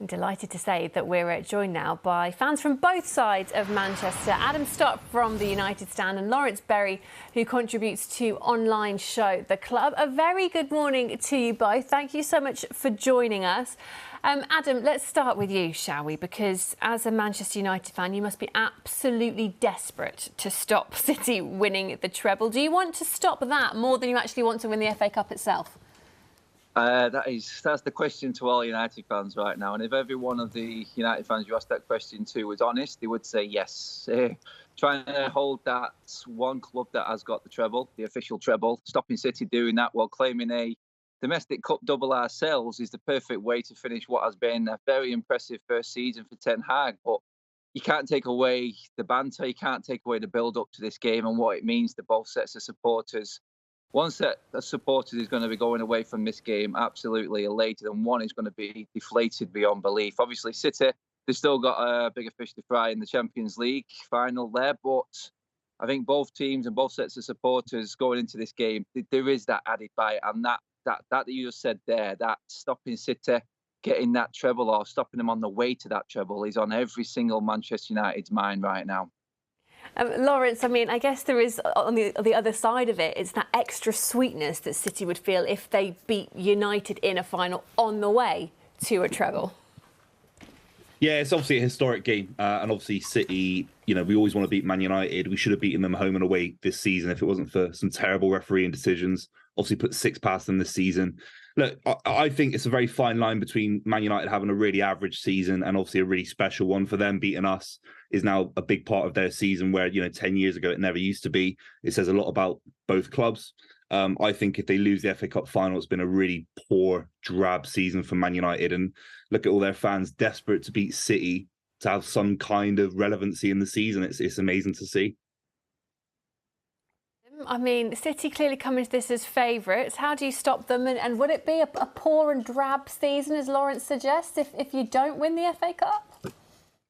I'm delighted to say that we're joined now by fans from both sides of Manchester. Adam Stott from the United Stand and Lawrence Berry, who contributes to online show The Club. A very good morning to you both. Thank you so much for joining us. Adam, let's start with you, shall we? Because as a Manchester United fan, you must be absolutely desperate to stop City winning the treble. Do you want to stop that more than you actually want to win the FA Cup itself? That's the question to all United fans right now. And if every one of the United fans you asked that question to was honest, they would say yes. Trying to hold that one club that has got the treble, the official treble, stopping City doing that while claiming a domestic cup double ourselves is the perfect way to finish what has been a very impressive first season for Ten Hag. But you can't take away the banter, you can't take away the build-up to this game and what it means to both sets of supporters. One set of supporters is going to be going away from this game absolutely elated, and one is going to be deflated beyond belief. Obviously, City, they've still got a bigger fish to fry in the Champions League final there, but I think both teams and both sets of supporters going into this game, there is that added bite, and that you just said there, that stopping City getting that treble or stopping them on the way to that treble is on every single Manchester United's mind right now. Lawrence, I mean, I guess there is, on the other side of it, it's that extra sweetness that City would feel if they beat United in a final on the way to a treble. Yeah, it's obviously a historic game. And obviously City, you know, we always want to beat Man United. We should have beaten them home and away this season if it wasn't for some terrible refereeing decisions. Obviously put 6 past them this season. Look, I think it's a very fine line between Man United having a really average season and obviously a really special one. For them beating us is now a big part of their season where, you know, 10 years ago it never used to be. It says a lot about both clubs. I think if they lose the FA Cup final, it's been a really poor, drab season for Man United. And look at all their fans desperate to beat City to have some kind of relevancy in the season. It's amazing to see. I mean, City clearly come into this as favourites. How do you stop them? And would it be a poor and drab season, as Lawrence suggests, if you don't win the FA Cup?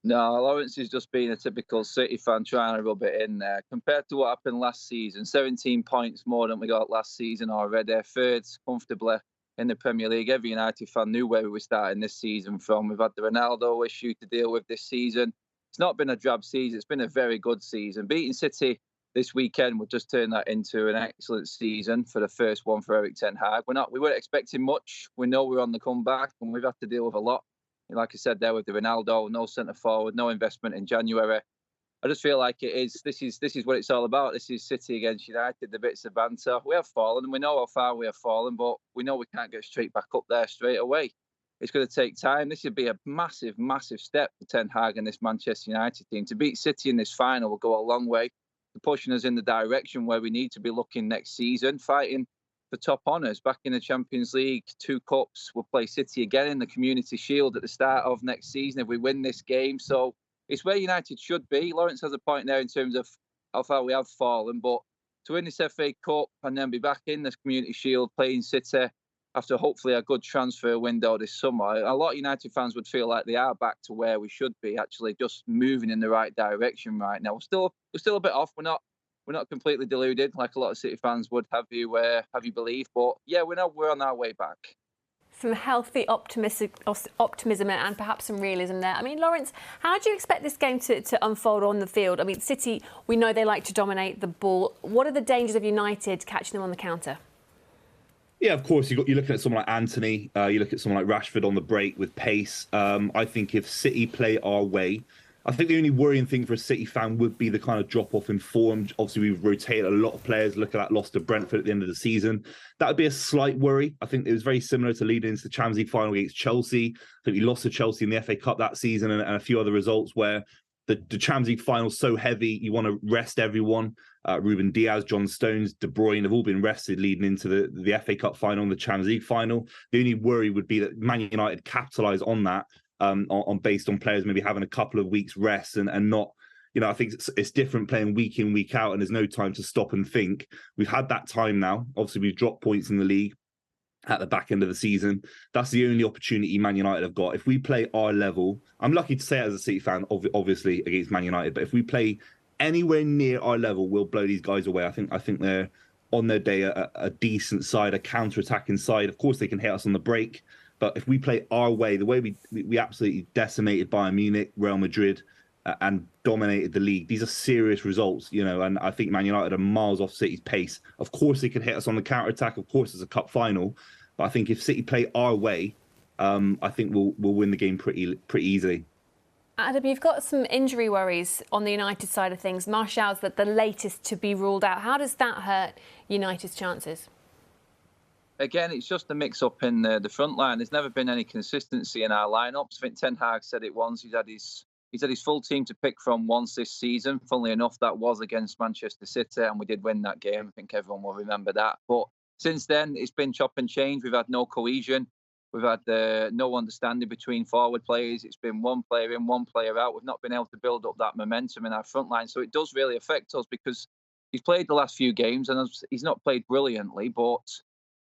No, Lawrence is just being a typical City fan trying to rub it in there. Compared to what happened last season, 17 points more than we got last season already. Third comfortably in the Premier League. Every United fan knew where we were starting this season from. We've had the Ronaldo issue to deal with this season. It's not been a drab season. It's been a very good season. Beating City this weekend will just turn that into an excellent season for the first one for Eric Ten Hag. We weren't expecting much. We know we're on the comeback and we've had to deal with a lot. Like I said there with the Ronaldo, no centre forward, no investment in January. I just feel like this is what it's all about. This is City against United, the bits of banter. We have fallen and we know how far we have fallen, but we know we can't get straight back up there straight away. It's going to take time. This would be a massive, massive step for Ten Hag and this Manchester United team. To beat City in this final will go a long way to pushing us in the direction where we need to be looking next season, fighting for top honours. Back in the Champions League, 2 cups. We'll play City again in the Community Shield at the start of next season if we win this game. So it's where United should be. Lawrence has a point there in terms of how far we have fallen, but to win this FA Cup and then be back in the Community Shield playing City after hopefully a good transfer window this summer, a lot of United fans would feel like they are back to where we should be, actually just moving in the right direction right now. We're still a bit off. We're not completely deluded like a lot of City fans would have you believe, but yeah, we know we're on our way back. Some healthy optimism and perhaps some realism there. I mean, Lawrence, how do you expect this game to unfold on the field? I mean, City, we know they like to dominate the ball. What are the dangers of United catching them on the counter? Yeah, of course. You're looking at someone like Anthony. You look at someone like Rashford on the break with pace. I think if City play our way, I think the only worrying thing for a City fan would be the kind of drop-off in form. Obviously, we've rotated a lot of players. Look at that loss to Brentford at the end of the season. That would be a slight worry. I think it was very similar to leading into the Champions League final against Chelsea. I think we lost to Chelsea in the FA Cup that season and a few other results where the Champions League final is so heavy, you want to rest everyone. Ruben Diaz, John Stones, De Bruyne have all been rested leading into the FA Cup final and the Champions League final. The only worry would be that Man United capitalise on that, based on players maybe having a couple of weeks rest and not, you know, I think it's different playing week in, week out, and there's no time to stop and think. We've had that time now. Obviously, we've dropped points in the league at the back end of the season. That's the only opportunity Man United have got. If we play our level, I'm lucky to say it as a City fan, obviously against Man United, but if we play anywhere near our level, we'll blow these guys away. I think they're on their day a decent side, a counter-attacking side. Of course, they can hit us on the break, But if we play our way, the way we absolutely decimated Bayern Munich, Real Madrid, and dominated the league, these are serious results, you know. And I think Man United are miles off City's pace. Of course, they could hit us on the counter attack. Of course, it's a cup final. But I think if City play our way, I think we'll win the game pretty easily. Adam, you've got some injury worries on the United side of things. Martial's the latest to be ruled out. How does that hurt United's chances? Again, it's just a mix-up in the front line. There's never been any consistency in our lineups. I think Ten Hag said it once. He's had his full team to pick from once this season. Funnily enough, that was against Manchester City, and we did win that game. I think everyone will remember that. But since then, it's been chop and change. We've had no cohesion. We've had no understanding between forward players. It's been one player in, one player out. We've not been able to build up that momentum in our front line. So it does really affect us because he's played the last few games and he's not played brilliantly, but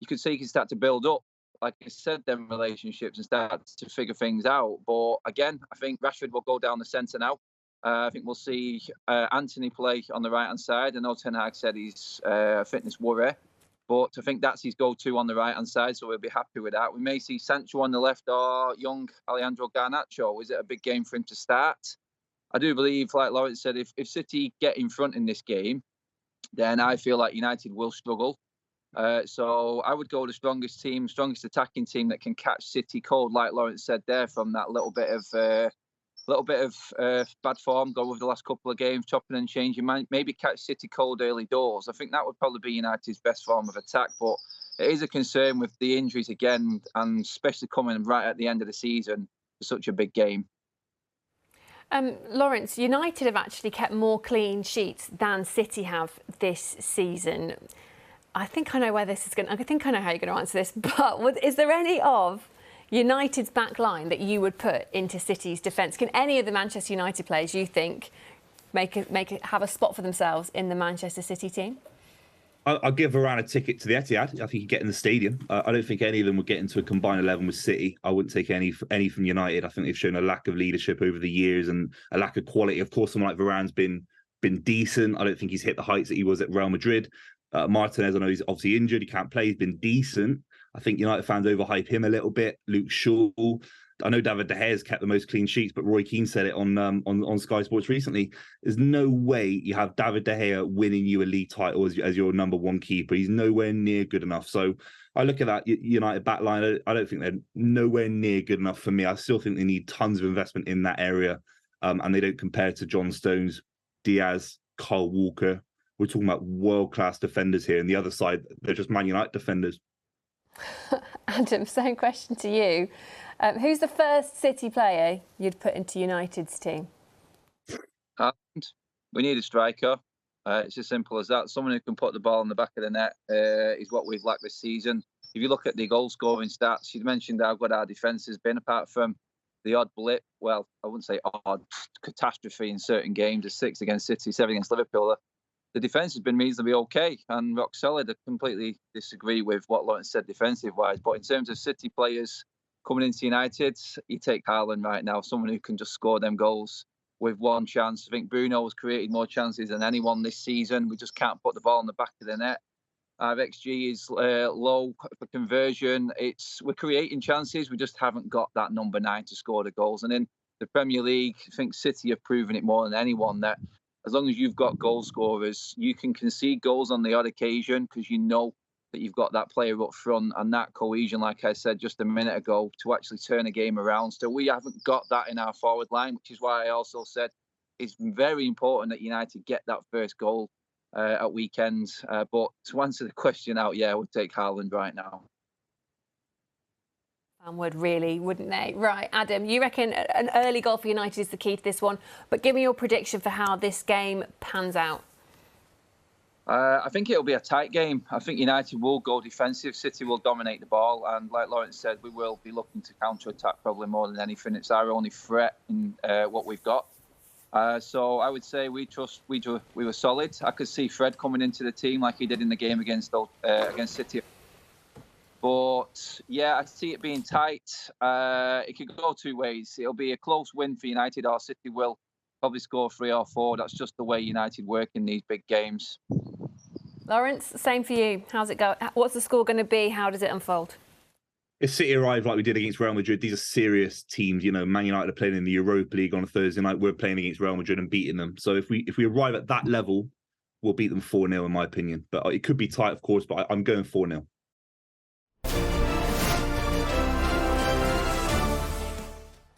you could see he can start to build up, like I said, them relationships and start to figure things out. But again, I think Rashford will go down the centre now. I think we'll see Anthony play on the right-hand side. I know Ten Hag said he's a fitness worry, but I think that's his go-to on the right-hand side, so we'll be happy with that. We may see Sancho on the left or young Alejandro Garnacho. Is it a big game for him to start? I do believe, like Lawrence said, if City get in front in this game, then I feel like United will struggle. So I would go the strongest attacking team that can catch City cold, like Lawrence said there, from that little bit of bad form, go with the last couple of games, chopping and changing, maybe catch City cold early doors. I think that would probably be United's best form of attack, but it is a concern with the injuries again, and especially coming right at the end of the season for such a big game. Lawrence, United have actually kept more clean sheets than City have this season. I think I know where this is going. I think I know how you're going to answer this. But is there any of United's back line that you would put into City's defence? Can any of the Manchester United players, you think, have a spot for themselves in the Manchester City team? I'll give Varane a ticket to the Etihad. I think he'd get in the stadium. I don't think any of them would get into a combined 11 with City. I wouldn't take any from United. I think they've shown a lack of leadership over the years and a lack of quality. Of course, someone like Varane's been decent. I don't think he's hit the heights that he was at Real Madrid. Martinez, I know he's obviously injured. He can't play. He's been decent. I think United fans overhype him a little bit. Luke Shaw. I know David De Gea has kept the most clean sheets, but Roy Keane said it on Sky Sports recently. There's no way you have David De Gea winning you a league title as your number one keeper. He's nowhere near good enough. So I look at that United backline. I don't think they're nowhere near good enough for me. I still think they need tons of investment in that area, and they don't compare to John Stones, Diaz, Kyle Walker. We're talking about world-class defenders here. And the other side, they're just Man United defenders. Adam, same question to you. Who's the first City player you'd put into United's team? We need a striker. It's as simple as that. Someone who can put the ball in the back of the net is what we've lacked this season. If you look at the goal-scoring stats, you mentioned how good our defence has been, apart from the odd blip. Well, I wouldn't say odd, catastrophe in certain games. 6 against City, 7 against Liverpool. The defence has been reasonably okay and rock solid. I completely disagree with what Lawrence said defensive-wise. But in terms of City players coming into United, you take Haaland right now, someone who can just score them goals with one chance. I think Bruno has created more chances than anyone this season. We just can't put the ball in the back of the net. Our XG is low for conversion. We're creating chances. We just haven't got that number 9 to score the goals. And in the Premier League, I think City have proven it more than anyone that as long as you've got goal scorers, you can concede goals on the odd occasion because you know that you've got that player up front and that cohesion, like I said just a minute ago, to actually turn a game around. So we haven't got that in our forward line, which is why I also said it's very important that United get that first goal at weekends. But to answer the question out, yeah, I would take Haaland right now. Would really, wouldn't they? Right, Adam, you reckon an early goal for United is the key to this one, but give me your prediction for how this game pans out. I think it'll be a tight game. I think United will go defensive. City will dominate the ball. And like Lawrence said, we will be looking to counter-attack probably more than anything. It's our only threat in what we've got. So I would say we were solid. I could see Fred coming into the team like he did in the game against City. But, yeah, I see it being tight. It could go two ways. It'll be a close win for United, or City will probably score 3 or 4. That's just the way United work in these big games. Lawrence, same for you. How's it go? What's the score going to be? How does it unfold? if City arrive like we did against Real Madrid, these are serious teams. You know, Man United are playing in the Europa League on a Thursday night. We're playing against Real Madrid and beating them. So if we arrive at that level, we'll beat them 4-0 in my opinion. But it could be tight, of course, but I'm going 4-0.